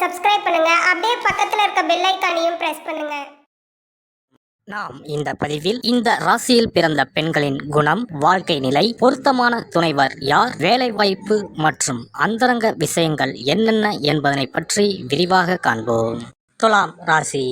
Subscribe பண்ணுங்க. அப்படியே பக்கத்துல இருக்க பெல் ஐகானையும் பிரஸ் பண்ணுங்க. நாம் இந்த பதிவில் இந்த ராசியில் பிறந்த பெண்களின் குணம், வாழ்க்கை நிலை, பொருத்தமான துணைவர் யார், வேலைவாய்ப்பு மற்றும் அந்தரங்க விஷயங்கள் என்னென்ன என்பதனை பற்றி விரிவாக காண்போம். துலாம் ராசி.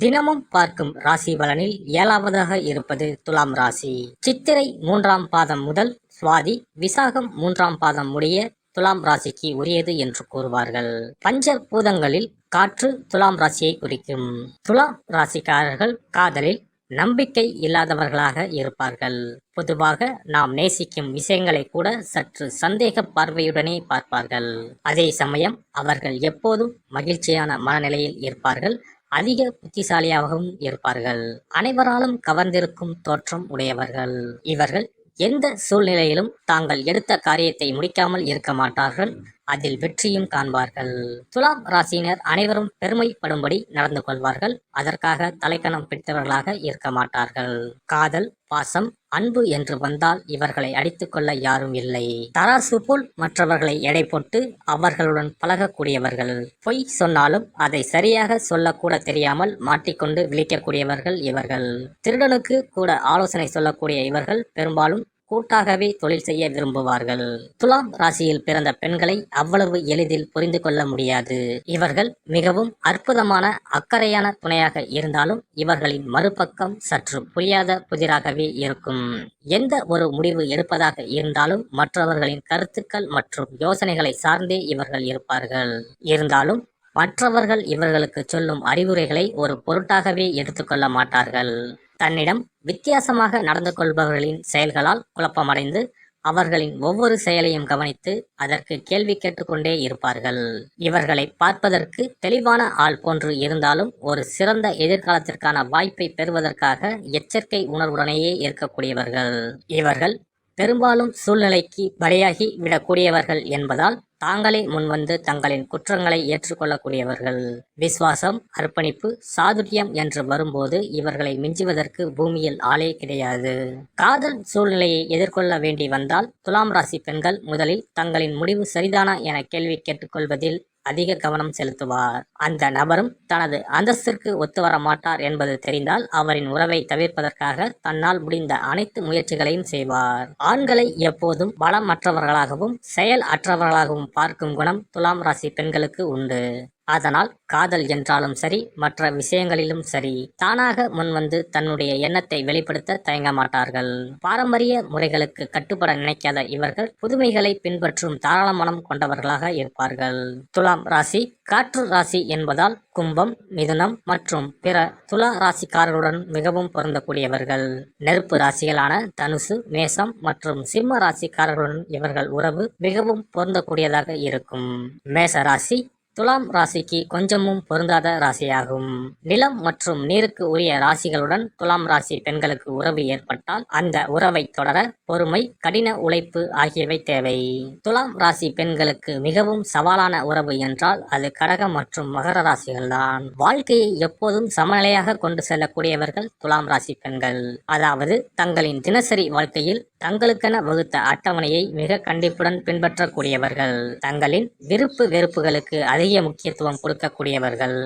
தினமும் பார்க்கும் ராசி பலனில் 7வதாக இருப்பது துலாம் ராசி. சித்திரை 3ஆம் பாதம் முதல் சுவாதி விசாகம் 3ஆம் பாதம் முடிய துலாம் ராசிக்கு உரியது என்று கூறுவார்கள். பஞ்ச பூதங்களில் காற்று துலாம் ராசியை குறிக்கும். துலாம் ராசிக்காரர்கள் காதலில் நம்பிக்கை இல்லாதவர்களாக இருப்பார்கள். பொதுவாக நாம் நேசிக்கும் விஷயங்களை கூட சற்று சந்தேக பார்வையுடனே பார்ப்பார்கள். அதே சமயம் அவர்கள் எப்போதும் மகிழ்ச்சியான மனநிலையில் இருப்பார்கள். அதிக புத்திசாலியாகவும் இருப்பார்கள். அனைவராலும் கவர்ந்திருக்கும் தோற்றம் உடையவர்கள். இவர்கள் எந்த சூழ்நிலையிலும் தாங்கள் எடுத்த காரியத்தை முடிக்காமல் இருக்க மாட்டார்கள். அதில் வெற்றியும் காண்பார்கள். துலாம் ராசியினர் அனைவரும் பெருமைப்படும்படி நடந்து கொள்வார்கள். அதற்காக தலைக்கணம் பிடித்தவர்களாக இருக்க மாட்டார்கள். காதல், பாசம், அன்பு என்று வந்தால் இவர்களை அடித்துக் கொள்ள யாரும் இல்லை. தராசு போல் மற்றவர்களை எடை போட்டு அவர்களுடன் பழகக்கூடியவர்கள். பொய் சொன்னாலும் அதை சரியாக சொல்லக்கூட தெரியாமல் மாட்டிக்கொண்டு விழிக்கக்கூடியவர்கள் இவர்கள். திருடனுக்கு கூட ஆலோசனை சொல்லக்கூடிய இவர்கள் பெரும்பாலும் கூட்டாகவே தொழில் செய்ய விரும்புவார்கள். துலாம் ராசியில் பிறந்த பெண்களை அவ்வளவு எளிதில் புரிந்து கொள்ள முடியாது. இவர்கள் மிகவும் அற்புதமான அக்கறையான துணையாக இருந்தாலும் இவர்களின் மறுபக்கம் சற்று புரியாத புதிராகவே இருக்கும். எந்த ஒரு முடிவு எடுப்பதாக இருந்தாலும் மற்றவர்களின் கருத்துக்கள் மற்றும் யோசனைகளை சார்ந்தே இவர்கள் இருப்பார்கள். இருந்தாலும் மற்றவர்கள் இவர்களுக்கு சொல்லும் அறிவுரைகளை ஒரு பொருட்டாகவே எடுத்துக்கொள்ள மாட்டார்கள். தன்னிடம் வித்தியாசமாக நடந்து கொள்பவர்களின் செயல்களால் குழப்பமடைந்து அவர்களின் ஒவ்வொரு செயலையும் கவனித்து அதற்கு கேள்வி கேட்டுக்கொண்டே இருப்பார்கள். இவர்களை பார்ப்பதற்கு தெளிவான ஆள் போன்று இருந்தாலும் ஒரு சிறந்த எதிர்காலத்திற்கான வாய்ப்பை பெறுவதற்காக எச்சரிக்கை உணர்வுடனேயே இருக்கக்கூடியவர்கள். இவர்கள் பெரும்பாலும் சூழ்நிலைக்கு பலியாகி விடக்கூடியவர்கள் என்பதால் தாங்களே முன்வந்து தங்களின் குற்றங்களை ஏற்றுக்கொள்ளக்கூடியவர்கள். விசுவாசம், அர்ப்பணிப்பு, சாதுரியம் என்று வரும்போது இவர்களை மிஞ்சுவதற்கு பூமியில் ஆளே கிடையாது. காதல் சூழ்நிலையை எதிர்கொள்ள வேண்டி வந்தால் துலாம் ராசி பெண்கள் முதலில் தங்களின் முடிவு சரிதானா என கேள்வி கேட்டுக்கொள்வதில் அதிக கவனம் செலுத்துவார். அந்த நபரும் தனது அந்தஸ்திற்கு ஒத்துவர மாட்டார் என்பது தெரிந்தால் அவரின் உறவை தவிர்ப்பதற்காக தன்னால் முடிந்த அனைத்து முயற்சிகளையும் செய்வார். ஆண்களை எப்போதும் பலமற்றவர்களாகவும் செயல் அற்றவர்களாகவும் பார்க்கும் குணம் துலாம் ராசி பெண்களுக்கு உண்டு. அதனால் காதல் என்றாலும் சரி, மற்ற விஷயங்களிலும் சரி, தானாக முன்வந்து தன்னுடைய எண்ணத்தை வெளிப்படுத்த தயங்க மாட்டார்கள். பாரம்பரிய முறைகளுக்கு கட்டுப்பட நினைக்காத இவர்கள் புதுமைகளை பின்பற்றும் தாராள மனம் கொண்டவர்களாக இருப்பார்கள். துலாம் ராசி காற்று ராசி என்பதால் கும்பம், மிதுனம் மற்றும் பிற துலா ராசிக்காரர்களுடன் மிகவும் பொருந்தக்கூடியவர்கள். நெருப்பு ராசிகளான தனுசு, மேசம் மற்றும் சிம்ம ராசிக்காரர்களுடன் இவர்கள் உறவு மிகவும் பொருந்தக்கூடியதாக இருக்கும். மேச ராசி துலாம் ராசிக்கு கொஞ்சமும் பொருந்தாத ராசியாகும். நிலம் மற்றும் நீருக்கு உரிய ராசிகளுடன் துலாம் ராசி பெண்களுக்கு உறவு ஏற்பட்டால் அந்த உறவை தொடர பொறுமை, கடின உழைப்பு ஆகியவை தேவை. துலாம் ராசி பெண்களுக்கு மிகவும் சவாலான உறவு என்றால் அது கடகம் மற்றும் மகர ராசிகள்தான். வாழ்க்கையை எப்போதும் சமநிலையாக கொண்டு செல்லக்கூடியவர்கள் துலாம் ராசி பெண்கள். அதாவது தங்களின் தினசரி வாழ்க்கையில் தங்களுக்கென வகுத்த அட்டவணையை மிக கண்டிப்புடன் பின்பற்றக்கூடியவர்கள். தங்களின் விருப்பு வெறுப்புகளுக்கு அதிக முக்கியத்துவம் கொடுக்கக்கூடியவர்கள்.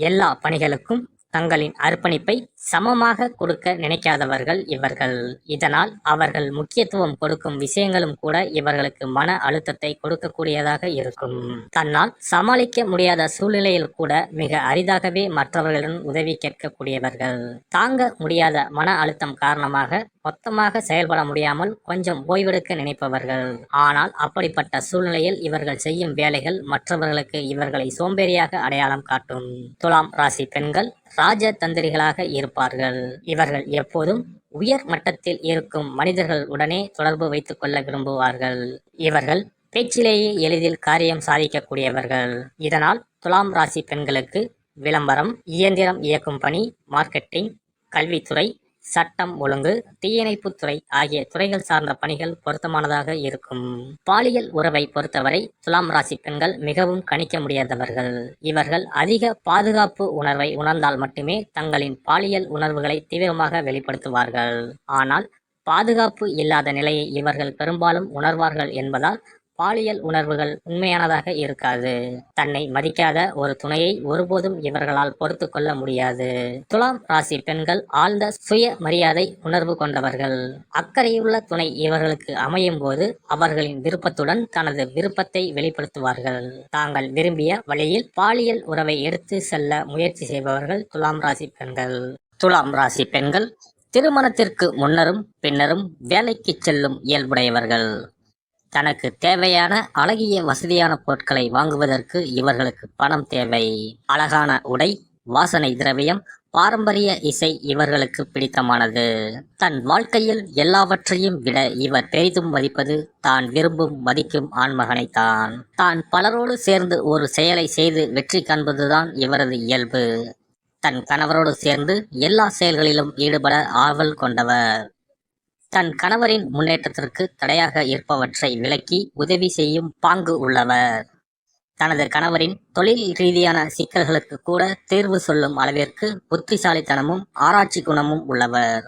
எல்லா பணிகளுக்கும் தங்களின் அர்ப்பணிப்பை சமமாக கொடுக்க நினைக்காதவர்கள் இவர்கள். இதனால் அவர்கள் முக்கியத்துவம் கொடுக்கும் விஷயங்களும் கூட இவர்களுக்கு மன அழுத்தத்தை கொடுக்கக்கூடியதாக இருக்கும். தன்னால் சமாளிக்க முடியாத சூழ்நிலையில் கூட மிக அரிதாகவே மற்றவர்களிடம் உதவி கேட்கக்கூடியவர்கள். தாங்க முடியாத மன அழுத்தம் காரணமாக மொத்தமாக செயல்பட முடியாமல் கொஞ்சம் ஓய்வெடுக்க நினைப்பவர்கள். ஆனால் அப்படிப்பட்ட சூழ்நிலையில் இவர்கள் செய்யும் வேலைகள் மற்றவர்களுக்கு இவர்களை சோம்பேறியாக அடையாளம் காட்டும். துலாம் ராசி பெண்கள் ராஜதந்திரிகளாக இருப்பார்கள். இவர்கள் எப்போதும் உயர் மட்டத்தில் இருக்கும் மனிதர்கள் உடனே தொடர்பு வைத்துக் கொள்ள விரும்புவார்கள். இவர்கள் பேச்சிலேயே எளிதில் காரியம் சாதிக்கக்கூடியவர்கள். இதனால் துலாம் ராசி பெண்களுக்கு விளம்பரம், இயந்திரம் இயக்கும் பணி, மார்க்கெட்டிங், கல்வித்துறை, சட்டம் ஒழுங்கு, தீயணைப்புத்துறை ஆகிய துறைகள் சார்ந்த பணிகள் பொருத்தமானதாக இருக்கும். பாலியல் உறவை பொறுத்தவரை துலாம் ராசி பெண்கள் மிகவும் கணிக்க முடியாதவர்கள். இவர்கள் அதிக பாதுகாப்பு உணர்வை உணர்ந்தால் மட்டுமே தங்களின் பாலியல் உணர்வுகளை தீவிரமாக வெளிப்படுத்துவார்கள். ஆனால் பாதுகாப்பு இல்லாத நிலையை இவர்கள் பெரும்பாலும் உணர்வார்கள் என்பதால் பாலியல் உணர்வுகள் உண்மையானதாக இருக்காது. தன்னை மதிக்காத ஒரு துணையை ஒருபோதும் இவர்களால் பொறுத்து கொள்ள முடியாது. துலாம் ராசி பெண்கள் ஆழ்ந்த சுய மரியாதை உணர்வு கொண்டவர்கள். அக்கறையுள்ள துணை இவர்களுக்கு அமையும் போது அவர்களின் விருப்பத்துடன் தனது விருப்பத்தை வெளிப்படுத்துவார்கள். தாங்கள் விரும்பிய வழியில் பாலியல் உறவை எடுத்து செல்ல முயற்சி செய்பவர்கள் துலாம் ராசி பெண்கள். துலாம் ராசி பெண்கள் திருமணத்திற்கு முன்னரும் பின்னரும் வேலைக்கு செல்லும் இயல்புடையவர்கள். தனக்கு தேவையான அழகிய வசதியான பொருட்களை வாங்குவதற்கு இவர்களுக்கு பணம் தேவை. அழகான உடை, வாசனை திரவியம், பாரம்பரிய இசை இவர்களுக்கு பிடித்தமானது. தன் வாழ்க்கையில் எல்லாவற்றையும் விட இவர் பெரிதும் மதிப்பது தான் விரும்பும் மதிக்கும் ஆண்மகனைத்தான். தான் பலரோடு சேர்ந்து ஒரு செயலை செய்து வெற்றி காண்பதுதான் இவரது இயல்பு. தன் கணவரோடு சேர்ந்து எல்லா செயல்களிலும் ஈடுபட ஆவல் கொண்டவர். தன் கணவரின் முன்னேற்றத்திற்கு தடையாக இருப்பவற்றை விலக்கி உதவி செய்யும் பாங்கு உள்ளவர். தனது கணவரின் தொழில் ரீதியான சிக்கல்களுக்கு கூட தீர்வு சொல்லும் அளவிற்கு புத்திசாலித்தனமும் ஆராய்ச்சி குணமும் உள்ளவர்.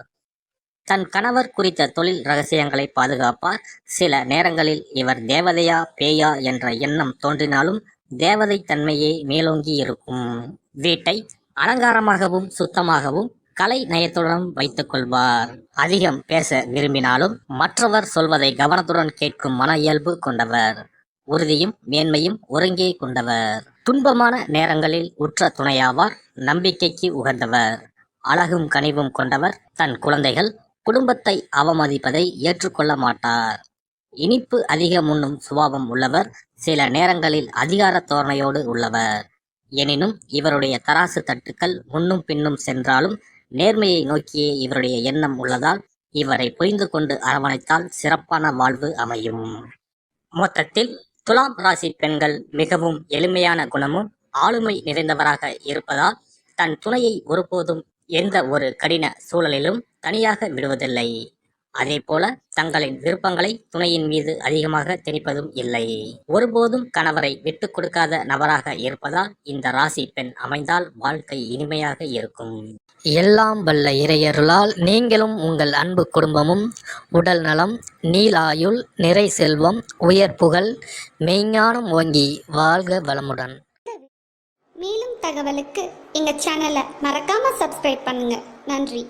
தன் கணவர் குறித்த தொழில் ரகசியங்களை பாதுகாப்பார். சில நேரங்களில் இவர் தேவதையா பேயா என்ற எண்ணம் தோன்றினாலும் தேவதை தன்மையே மேலோங்கி இருக்கும். வீட்டை அலங்காரமாகவும் சுத்தமாகவும் கலை நயத்துடன் வைத்துக் கொள்வார். அதிகம் பேச விரும்பினாலும் மற்றவர் சொல்வதை கவனத்துடன் கேட்கும் மன இயல்பு கொண்டவர். உறுதியும் மேன்மையும் ஒருங்கே கொண்டவர். துன்பமான நேரங்களில் உற்ற துணையாவார். நம்பிக்கைக்கு உகந்தவர். அழகும் கனிவும் கொண்டவர். தன் குழந்தைகள் குடும்பத்தை அவமதிப்பதை ஏற்றுக்கொள்ள மாட்டார். இனிப்பு அதிகம் உண்ணும் சுபாவம் உள்ளவர். சில நேரங்களில் அதிகார தோரணையோடு உள்ளவர். எனினும் இவருடைய தராசு தட்டுக்கள் முன்னும் பின்னும் சென்றாலும் நேர்மையை நோக்கியே இவருடைய எண்ணம் உள்ளதால் இவரை புரிந்து கொண்டு அரவணைத்தால் சிறப்பான வாழ்வு அமையும். மொத்தத்தில் துலாம் ராசி பெண்கள் மிகவும் எளிமையான குணமும் ஆளுமை நிறைந்தவராக இருப்பதால் தன் துணையை ஒருபோதும் எந்த ஒரு கடின சூழலிலும் தனியாக விடுவதில்லை. அதேபோல தங்களின் விருப்பங்களை துணையின் மீது அதிகமாக திணிப்பதும் இல்லை. ஒருபோதும் கணவரை விட்டு கொடுக்காத நபராக இருப்பதால் இந்த ராசி பெண் அமைந்தால் வாழ்க்கை இனிமையாக இருக்கும். எல்லாம் வல்ல இறையருளால் நீங்களும் உங்கள் அன்பு குடும்பமும் உடல் நலம், நீலாயுள், நிறை செல்வம், உயர் புகழ், மெய்ஞானம் ஓங்கி வாழ்க வளமுடன். மேலும் தகவலுக்கு எங்க சேனலை மறக்காம சப்ஸ்கிரைப் பண்ணுங்க. நன்றி.